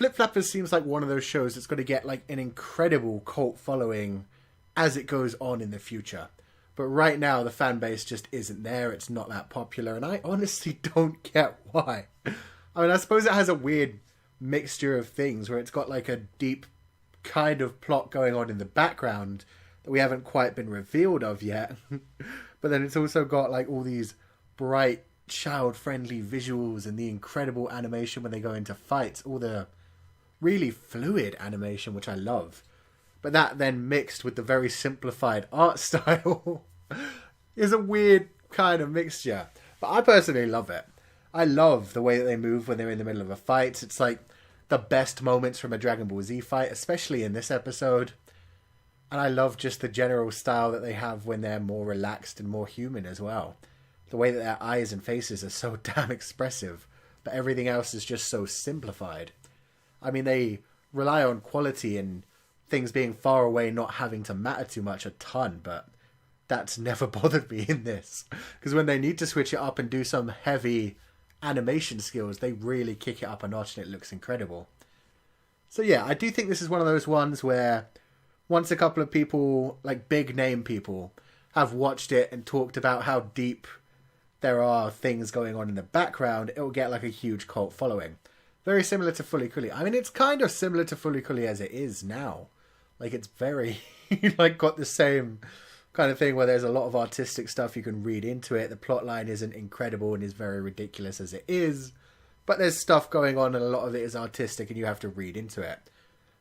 Flip Flappers seems like one of those shows that's going to get like an incredible cult following as it goes on in the future. But right now, the fan base just isn't there. It's not that popular. And I honestly don't get why. I mean, I suppose it has a weird mixture of things where it's got like a deep kind of plot going on in the background that we haven't quite been revealed of yet. But then it's also got like all these bright, child-friendly visuals and the incredible animation when they go into fights. All the really fluid animation, which I love. But that then mixed with the very simplified art style is a weird kind of mixture. But I personally love it. I love the way that they move when they're in the middle of a fight. It's like the best moments from a Dragon Ball Z fight, especially in this episode. And I love just the general style that they have when they're more relaxed and more human as well. The way that their eyes and faces are so damn expressive, but everything else is just so simplified. I mean, they rely on quality and things being far away, not having to matter too much a ton, but that's never bothered me in this. Because when they need to switch it up and do some heavy animation skills, they really kick it up a notch and it looks incredible. So yeah, I do think this is one of those ones where once a couple of people, like big name people, have watched it and talked about how deep there are things going on in the background, it will get like a huge cult following. Very similar to Fully Cooley. I mean, it's kind of similar to Fully Cooley as it is now. Like, it's very, like, got the same kind of thing where there's a lot of artistic stuff you can read into it. The plot line isn't incredible and is very ridiculous as it is. But there's stuff going on and a lot of it is artistic and you have to read into it.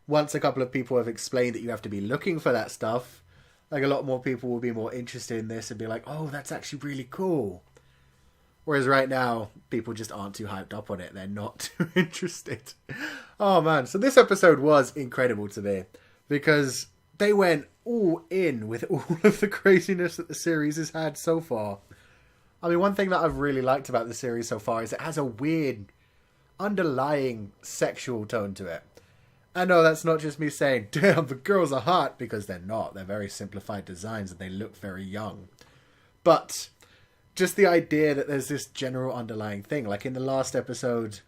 Once a couple of people have explained that you have to be looking for that stuff, like, a lot more people will be more interested in this and be like, oh, that's actually really cool. Whereas right now, people just aren't too hyped up on it. They're not too interested. Oh, man. So this episode was incredible to me because they went all in with all of the craziness that the series has had so far. I mean, one thing that I've really liked about the series so far is it has a weird underlying sexual tone to it. I know that's not just me saying, damn, the girls are hot, because they're not. They're very simplified designs and they look very young. But just the idea that there's this general underlying thing. Like in the last episode,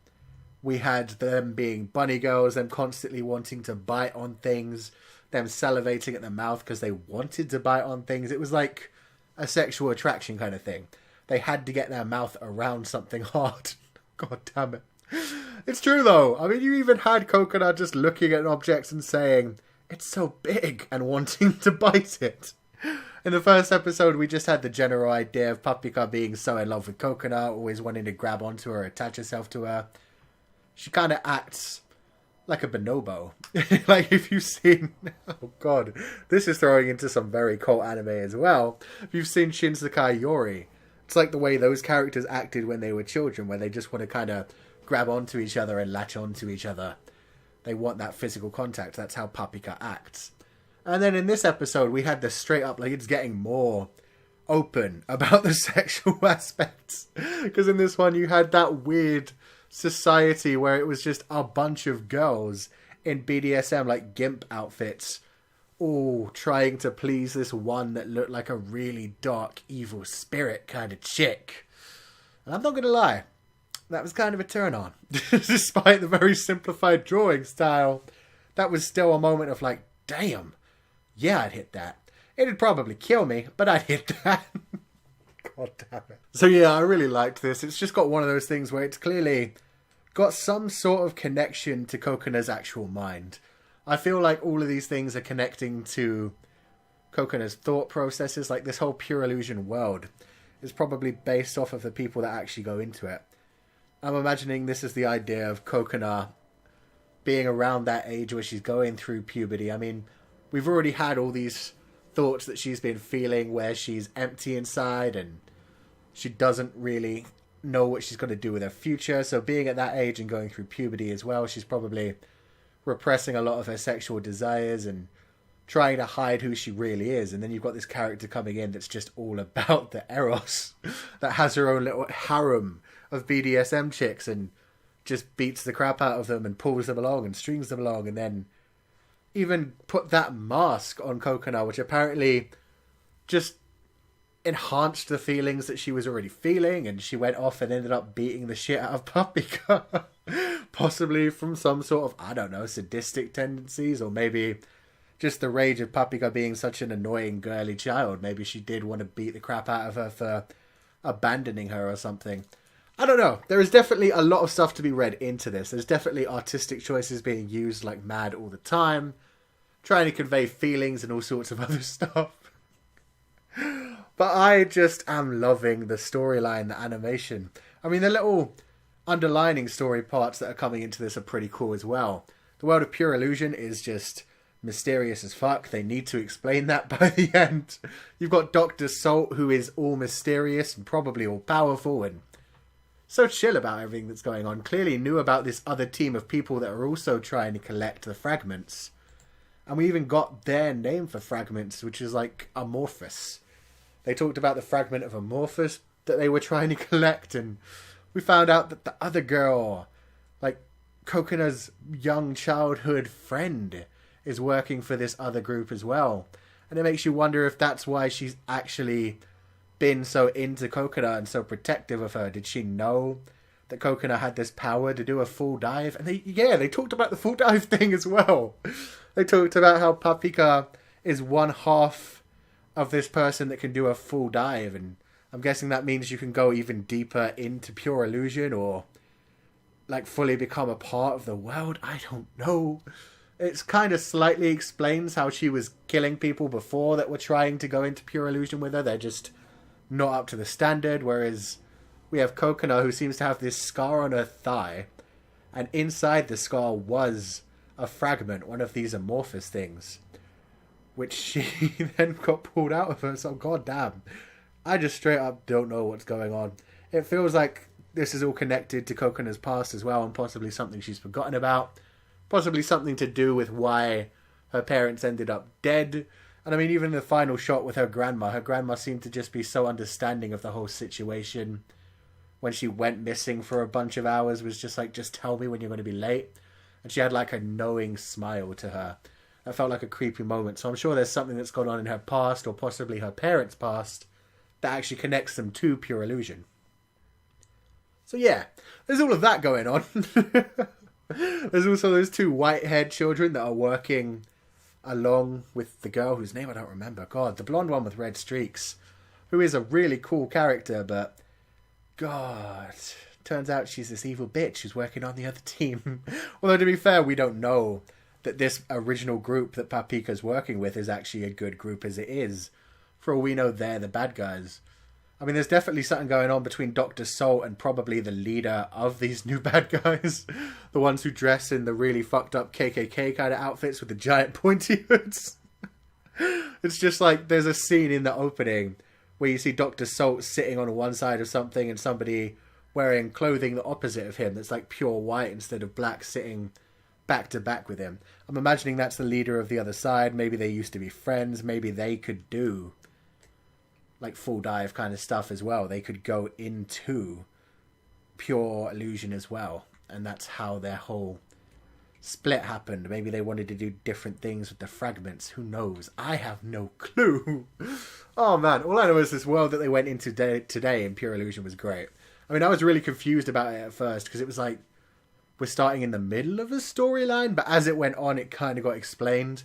we had them being bunny girls, them constantly wanting to bite on things, them salivating at the mouth because they wanted to bite on things. It was like a sexual attraction kind of thing. They had to get their mouth around something hard. God damn it. It's true though. I mean, you even had Kokona just looking at objects and saying, it's so big, and wanting to bite it. In the first episode, we just had the general idea of Papika being so in love with Kokona, always wanting to grab onto her, attach herself to her. She kind of acts like a bonobo. Like, if you've seen... Oh, God. This is throwing into some very cult anime as well. If you've seen Shinsekai Yuri, it's like the way those characters acted when they were children, where they just want to kind of grab onto each other and latch onto each other. They want that physical contact. That's how Papika acts. And then in this episode, we had this straight up, like, it's getting more open about the sexual aspects. Because in this one, you had that weird society where it was just a bunch of girls in BDSM, like, gimp outfits, all trying to please this one that looked like a really dark, evil spirit kind of chick. And I'm not going to lie, that was kind of a turn on. Despite the very simplified drawing style, that was still a moment of like, damn. Yeah, I'd hit that. It'd probably kill me, but I'd hit that. God damn it. So yeah, I really liked this. It's just got one of those things where it's clearly got some sort of connection to Kokona's actual mind. I feel like all of these things are connecting to Kokona's thought processes. Like this whole pure illusion world is probably based off of the people that actually go into it. I'm imagining this is the idea of Kokona being around that age where she's going through puberty. I mean, we've already had all these thoughts that she's been feeling where she's empty inside and she doesn't really know what she's going to do with her future. So being at that age and going through puberty as well, she's probably repressing a lot of her sexual desires and trying to hide who she really is. And then you've got this character coming in that's just all about the eros, that has her own little harem of BDSM chicks and just beats the crap out of them and pulls them along and strings them along, and then even put that mask on Kokona, which apparently just enhanced the feelings that she was already feeling, and she went off and ended up beating the shit out of Papika. Possibly from some sort of, I don't know, sadistic tendencies, or maybe just the rage of Papika being such an annoying girly child. Maybe she did want to beat the crap out of her for abandoning her or something. I don't know. There is definitely a lot of stuff to be read into this. There's definitely artistic choices being used like mad all the time, trying to convey feelings and all sorts of other stuff. But I just am loving the storyline, the animation. I mean, the little underlining story parts that are coming into this are pretty cool as well. The world of Pure Illusion is just mysterious as fuck. They need to explain that by the end. You've got Dr. Salt, who is all mysterious and probably all powerful and so chill about everything that's going on. Clearly knew about this other team of people that are also trying to collect the fragments. And we even got their name for fragments, which is like Amorphous. They talked about the fragment of Amorphous that they were trying to collect, and we found out that the other girl, like Kokona's young childhood friend, is working for this other group as well. And it makes you wonder if that's why she's actually been so into Kokona and so protective of her. Did she know that Kokona had this power to do a full dive? And they talked about the full dive thing as well. They talked about how Papika is one half of this person that can do a full dive, and I'm guessing that means you can go even deeper into Pure Illusion or like fully become a part of the world. I don't know. It's kind of slightly explains how she was killing people before that were trying to go into Pure Illusion with her. They're just not up to the standard, whereas we have Kokona, who seems to have this scar on her thigh, and inside the scar was a fragment, one of these amorphous things, which she then got pulled out of her. So goddamn, I just straight up don't know what's going on. It feels like this is all connected to Kokona's past as well, and possibly something she's forgotten about, possibly something to do with why her parents ended up dead. And I mean, even the final shot with her grandma seemed to just be so understanding of the whole situation. When she went missing for a bunch of hours, was just like, just tell me when you're going to be late. And she had like a knowing smile to her. That felt like a creepy moment. So I'm sure there's something that's gone on in her past, or possibly her parents' past, that actually connects them to Pure Illusion. So yeah, there's all of that going on. There's also those two white-haired children that are working along with the girl whose name I don't remember. God, the blonde one with red streaks, who is a really cool character, but God, turns out she's this evil bitch who's working on the other team. Although to be fair, we don't know that this original group that Papika's working with is actually a good group as it is. For all we know, they're the bad guys. I mean, there's definitely something going on between Dr. Salt and probably the leader of these new bad guys. The ones who dress in the really fucked up KKK kind of outfits with the giant pointy hoods. It's just like, there's a scene in the opening where you see Dr. Salt sitting on one side of something and somebody wearing clothing the opposite of him that's like pure white instead of black sitting back to back with him. I'm imagining that's the leader of the other side. Maybe they used to be friends. Maybe they could do like full dive kind of stuff as well. They could go into Pure Illusion as well. And that's how their whole split happened. Maybe they wanted to do different things with the fragments. Who knows? I have no clue. Oh man, all I know is this world that they went into today in Pure Illusion was great. I mean, I was really confused about it at first because it was like, we're starting in the middle of a storyline, but as it went on, it kind of got explained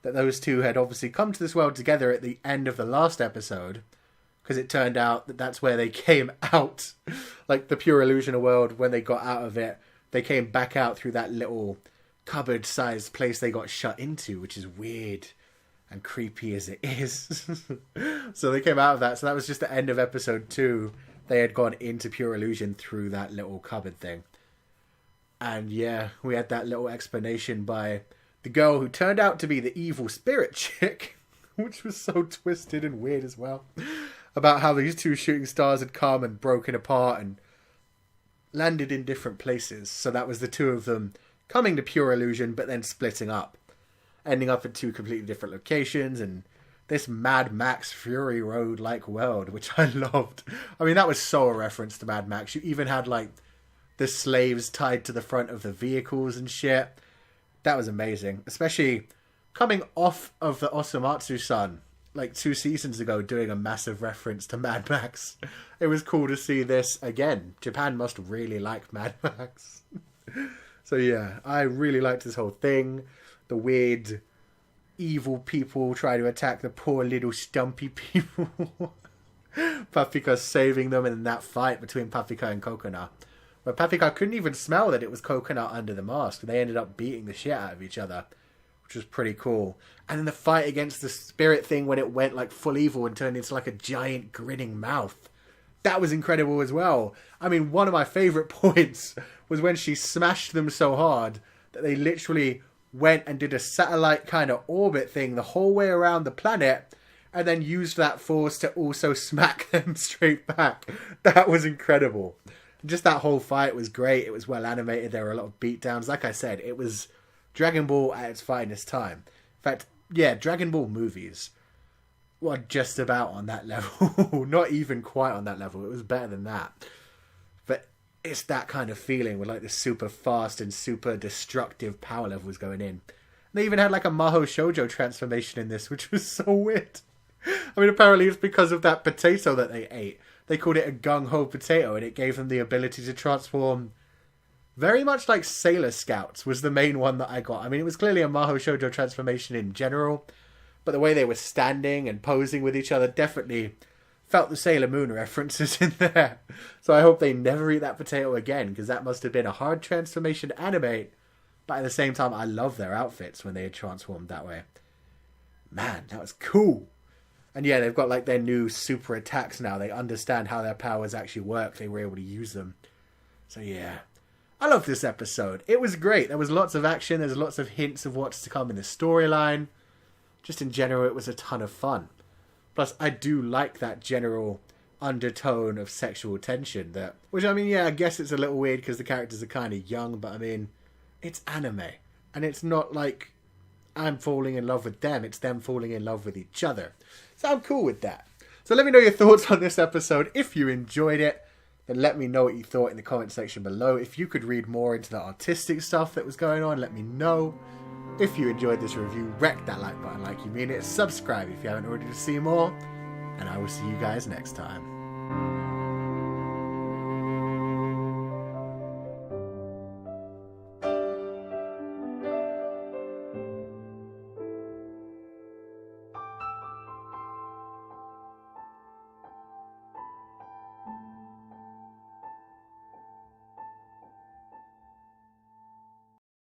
that those two had obviously come to this world together at the end of the last episode, because it turned out that that's where they came out. Like the Pure Illusion world, when they got out of it, they came back out through that little cupboard-sized place they got shut into, which is weird and creepy as it is. So they came out of that. So that was just the end of episode 2. They had gone into Pure Illusion through that little cupboard thing. And yeah, we had that little explanation by the girl who turned out to be the evil spirit chick, which was so twisted and weird as well, about how these two shooting stars had come and broken apart and landed in different places. So that was the two of them coming to Pure Illusion, but then splitting up, ending up at two completely different locations, and this Mad Max Fury Road-like world, which I loved. I mean, that was so a reference to Mad Max. You even had, like, the slaves tied to the front of the vehicles and shit. That was amazing. Especially coming off of the Osamatsu-san, like 2 seasons ago, doing a massive reference to Mad Max. It was cool to see this again. Japan must really like Mad Max. So yeah, I really liked this whole thing. The weird, evil people try to attack the poor little stumpy people. Papika saving them in that fight between Papika and Kokona. Where Papika couldn't even smell that it was Kokona under the mask. They ended up beating the shit out of each other, which was pretty cool. And then the fight against the spirit thing when it went like full evil and turned into like a giant grinning mouth. That was incredible as well. I mean, one of my favourite points was when she smashed them so hard that they literally went and did a satellite kind of orbit thing the whole way around the planet and then used that force to also smack them straight back. That was incredible. Just that whole fight was great. It was well animated. There were a lot of beatdowns. Like I said, it was Dragon Ball at its finest time. In fact, yeah, Dragon Ball movies were just about on that level. Not even quite on that level. It was better than that. But it's that kind of feeling with like the super fast and super destructive power levels going in. They even had like a Maho Shoujo transformation in this, which was so weird. I mean, apparently it's because of that potato that they ate. They called it a gung-ho potato, and it gave them the ability to transform very much like Sailor Scouts was the main one that I got. I mean, it was clearly a Maho Shoujo transformation in general, but the way they were standing and posing with each other definitely felt the Sailor Moon references in there. So I hope they never eat that potato again, because that must have been a hard transformation to animate. But at the same time, I love their outfits when they had transformed that way. Man, that was cool. And yeah, they've got like their new super attacks now. They understand how their powers actually work. They were able to use them. So yeah, I love this episode. It was great. There was lots of action. There's lots of hints of what's to come in the storyline. Just in general, it was a ton of fun. Plus, I do like that general undertone of sexual tension. Which, I mean, yeah, I guess it's a little weird because the characters are kind of young. But, I mean, it's anime. And it's not like I'm falling in love with them. It's them falling in love with each other. So I'm cool with that. So let me know your thoughts on this episode. If you enjoyed it, then let me know what you thought in the comment section below. If you could read more into the artistic stuff that was going on, let me know. If you enjoyed this review, wreck that like button like you mean it. Subscribe if you haven't already to see more. And I will see you guys next time.